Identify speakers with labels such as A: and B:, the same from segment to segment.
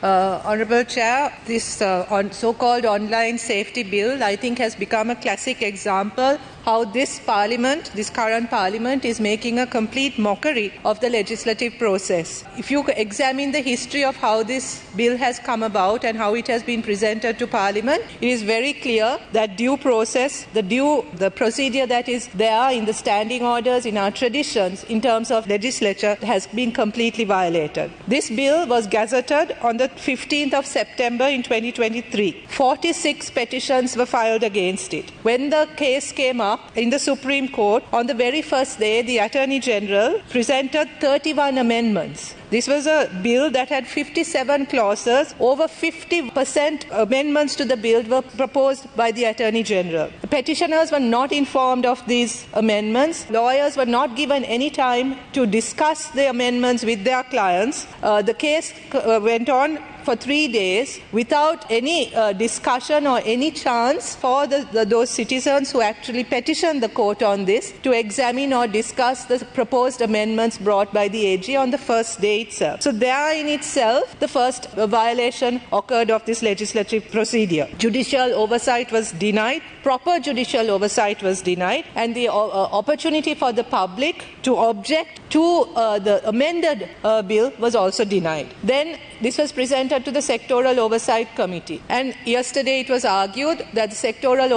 A: Honourable Chair, this so-called online safety bill, I think, has become a classic example how this current parliament, is making a complete mockery of the legislative process. If you examine the history of how this bill has come about and how it has been presented to parliament, it is very clear that due process, the procedure that is there in the standing orders, in our traditions, in terms of legislature, has been completely violated. This bill was gazetted on the 15th of September in 2023. 46 petitions were filed against it. When the case came up in the Supreme Court, on the very first day, the Attorney General presented 31 amendments. This was a bill that had 57 clauses. Over 50% amendments to the bill were proposed by the Attorney General. The petitioners were not informed of these amendments. Lawyers were not given any time to discuss the amendments with their clients. The case went on for 3 days without any discussion or any chance for those citizens who actually petitioned the court on this to examine or discuss the proposed amendments brought by the AG on the first day itself. So there in itself, the first violation occurred of this legislative procedure. Judicial oversight was denied, proper judicial oversight was denied, and the opportunity for the public to object to the amended bill was also denied. Then this was presented to the Sectoral Oversight Committee. And yesterday it was argued that the Sectoral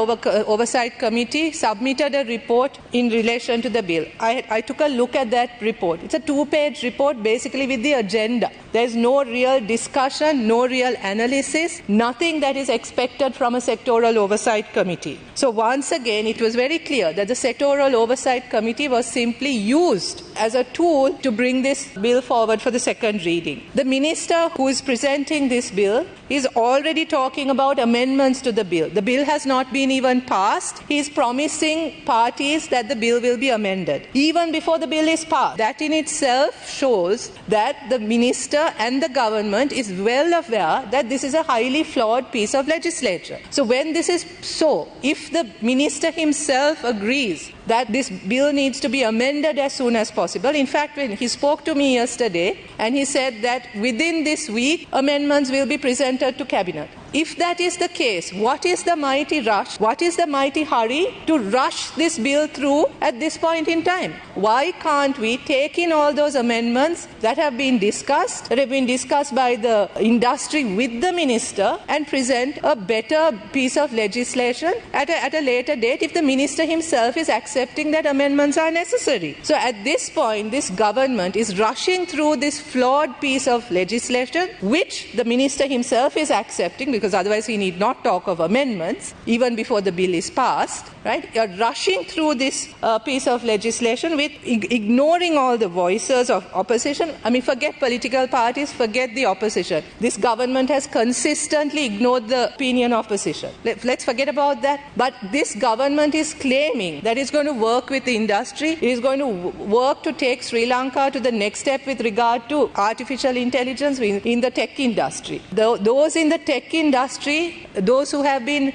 A: Oversight Committee submitted a report in relation to the bill. I took a look at that report. It's a 2-page report basically with the agenda. There's no real discussion, no real analysis, nothing that is expected from a Sectoral Oversight Committee. So once again, it was very clear that the Sectoral Oversight Committee was simply used as a tool to bring this bill forward for the second reading. The minister who is presenting this bill is already talking about amendments to the bill. The bill has not been even passed. He is promising parties that the bill will be amended even before the bill is passed. That in itself shows that the minister and the government is well aware that this is a highly flawed piece of legislation. So when this is so, if the minister himself agrees that this bill needs to be amended as soon as possible. In fact, when he spoke to me yesterday and he said that within this week, amendments will be presented to Cabinet. If that is the case, what is the mighty rush? What is the mighty hurry to rush this bill through at this point in time? Why can't we take in all those amendments that have been discussed by the industry with the minister and present a better piece of legislation at a later date if the minister himself is accepting that amendments are necessary? So at this point, this government is rushing through this flawed piece of legislation, which the minister himself is accepting, because otherwise he need not talk of amendments even before the bill is passed, right? You're rushing through this piece of legislation with ignoring all the voices of opposition. I mean, forget political parties, forget the opposition. This government has consistently ignored the opinion of opposition. Let's forget about that. But this government is claiming that it's going to work with the industry. It is going to work to take Sri Lanka to the next step with regard to artificial intelligence in the tech industry. Those in the tech industry, those who have been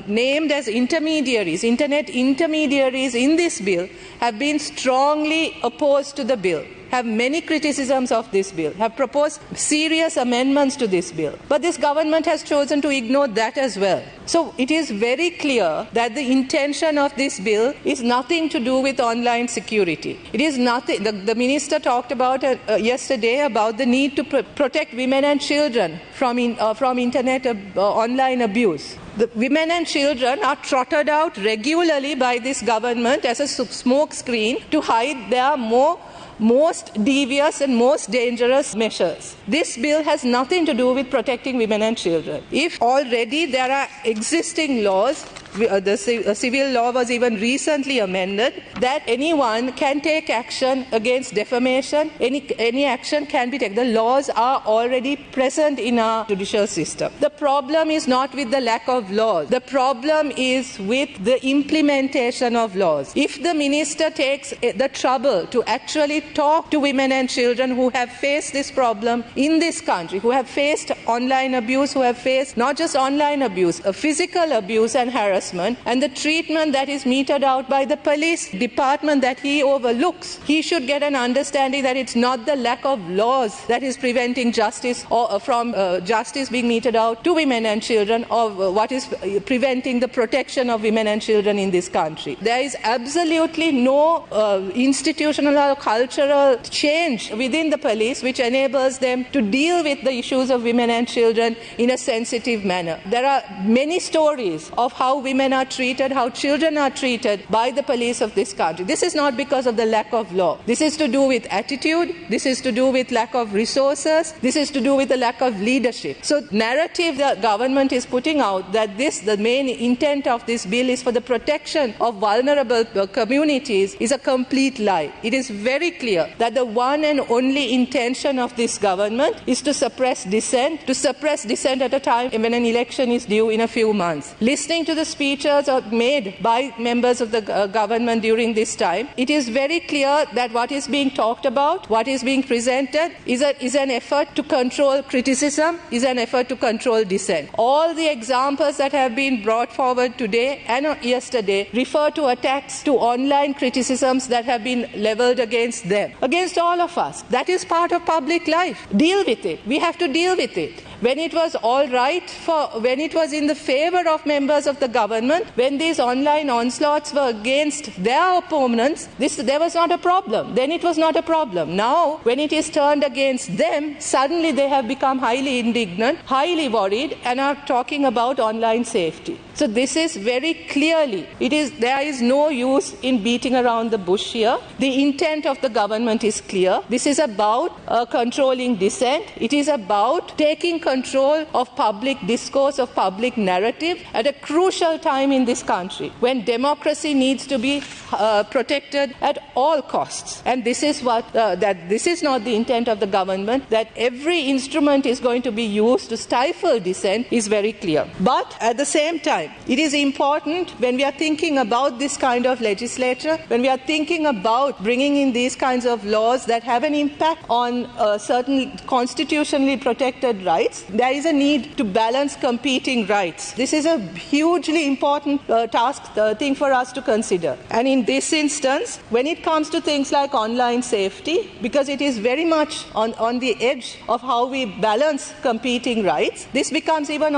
A: named as intermediaries, internet intermediaries in this bill, have been strongly opposed to the bill, have many criticisms of this bill, have proposed serious amendments to this bill. But this government has chosen to ignore that as well. So it is very clear that the intention of this bill is nothing to do with online security. It is nothing. The minister talked about yesterday about the need to protect women and children from internet online abuse. The women and children are trotted out regularly by this government as a smoke screen to hide their most devious and most dangerous measures. This bill has nothing to do with protecting women and children. If already there are existing laws, the civil law was even recently amended, that anyone can take action against defamation, any action can be taken. The laws are already present in our judicial system. The problem is not with the lack of laws. The problem is with the implementation of laws. If the minister takes the trouble to actually talk to women and children who have faced this problem in this country, who have faced online abuse, who have faced not just online abuse, physical abuse and harassment, harassment and the treatment that is meted out by the police department that he overlooks. He should get an understanding that it's not the lack of laws that is preventing justice or from justice being meted out to women and children, or what is preventing the protection of women and children in this country. There is absolutely no institutional or cultural change within the police which enables them to deal with the issues of women and children in a sensitive manner. There are many stories of how women are treated, how children are treated by the police of this country. This is not because of the lack of law. This is to do with attitude. This is to do with lack of resources. This is to do with the lack of leadership. So narrative the government is putting out that the main intent of this bill is for the protection of vulnerable communities is a complete lie. It is very clear that the one and only intention of this government is to suppress dissent at a time when an election is due in a few months. Listening to the speeches made by members of the government during this time, it is very clear that what is being talked about, what is being presented is an effort to control criticism, is an effort to control dissent. All the examples that have been brought forward today and yesterday refer to attacks, to online criticisms that have been leveled against them, against all of us. That is part of public life. Deal with it. We have to deal with it. When it was all right, when it was in the favor of members of the government, when these online onslaughts were against their opponents, there was not a problem. Then it was not a problem. Now, when it is turned against them, suddenly they have become highly indignant, highly worried, and are talking about online safety. So this is very clearly, there is no use in beating around the bush here. The intent of the government is clear. This is about controlling dissent. It is about taking control of public discourse, of public narrative at a crucial time in this country when democracy needs to be protected at all costs. And this is this is not the intent of the government, that every instrument is going to be used to stifle dissent is very clear. But at the same time, it is important when we are thinking about this kind of legislature, when we are thinking about bringing in these kinds of laws that have an impact on certain constitutionally protected rights, there is a need to balance competing rights. This is a hugely important thing for us to consider. And in this instance, when it comes to things like online safety, because it is very much on the edge of how we balance competing rights, this becomes even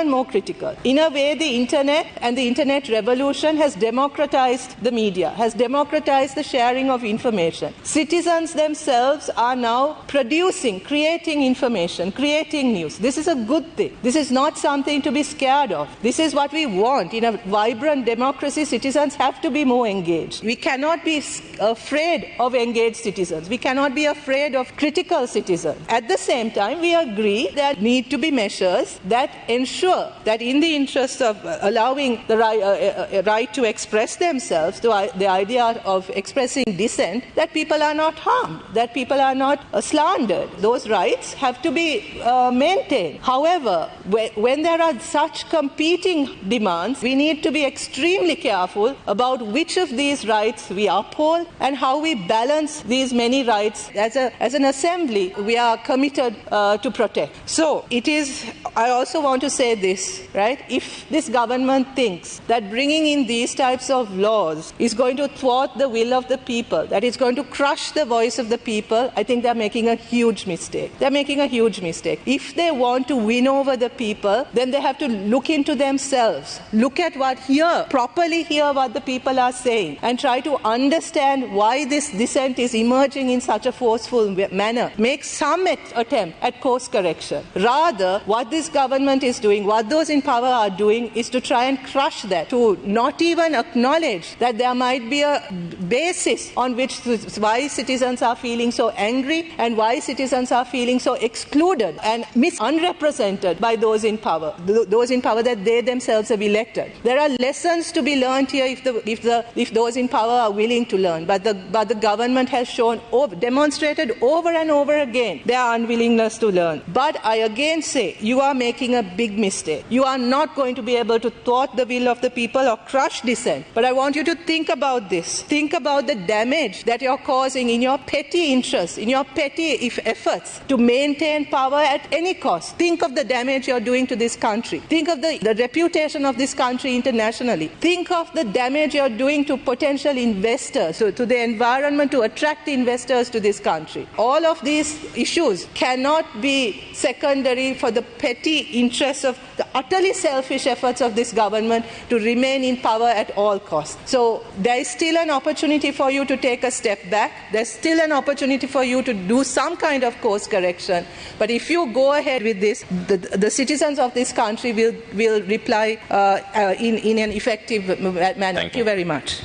A: more critical. In a way, the internet and the internet revolution has democratized the media, has democratized the sharing of information. Citizens themselves are now creating information, creating news. This is a good thing. This is not something to be scared of. This is what we want. In a vibrant democracy, citizens have to be more engaged. We cannot be afraid of engaged citizens. We cannot be afraid of critical citizens. At the same time, we agree there need to be measures that ensure that in the interest of allowing the right to express themselves, to the idea of expressing dissent, that people are not harmed, that people are not slandered. Those rights have to be maintained. However, when there are such competing demands, we need to be extremely careful about which of these rights we uphold and how we balance these many rights as an assembly we are committed to protect. So I also want to say this, right? If this government thinks that bringing in these types of laws is going to thwart the will of the people, that it's going to crush the voice of the people, I think they're making a huge mistake. They're making a huge mistake. If they want to win over the people, then they have to look into themselves, properly hear what the people are saying, and try to understand why this dissent is emerging in such a forceful manner. Make some attempt at course correction. Rather, what this government is doing, what those in power are doing, is to try and crush that, to not even acknowledge that there might be a basis on which why citizens are feeling so angry and why citizens are feeling so excluded and unrepresented by those in power that they themselves have elected. There are lessons to be learned here if those in power are willing to learn, but the government has demonstrated over and over again their unwillingness to learn. But I again say, you are making a big mistake. You are not going to be able to thwart the will of the people or crush dissent. But I want you to think about this. Think about the damage that you're causing in your petty interests, in your petty efforts to maintain power at any cost. Think of the damage you're doing to this country. Think of the reputation of this country internationally. Think of the damage you're doing to potential investors, so to the environment, to attract investors to this country. All of these issues cannot be secondary for the petty interests of the utterly selfish efforts of this government to remain in power at all costs. So there is still an opportunity for you to take a step back. There's still an opportunity for you to do some kind of course correction. But if you go ahead with this, the citizens of this country will reply in an effective manner. Thank you very much.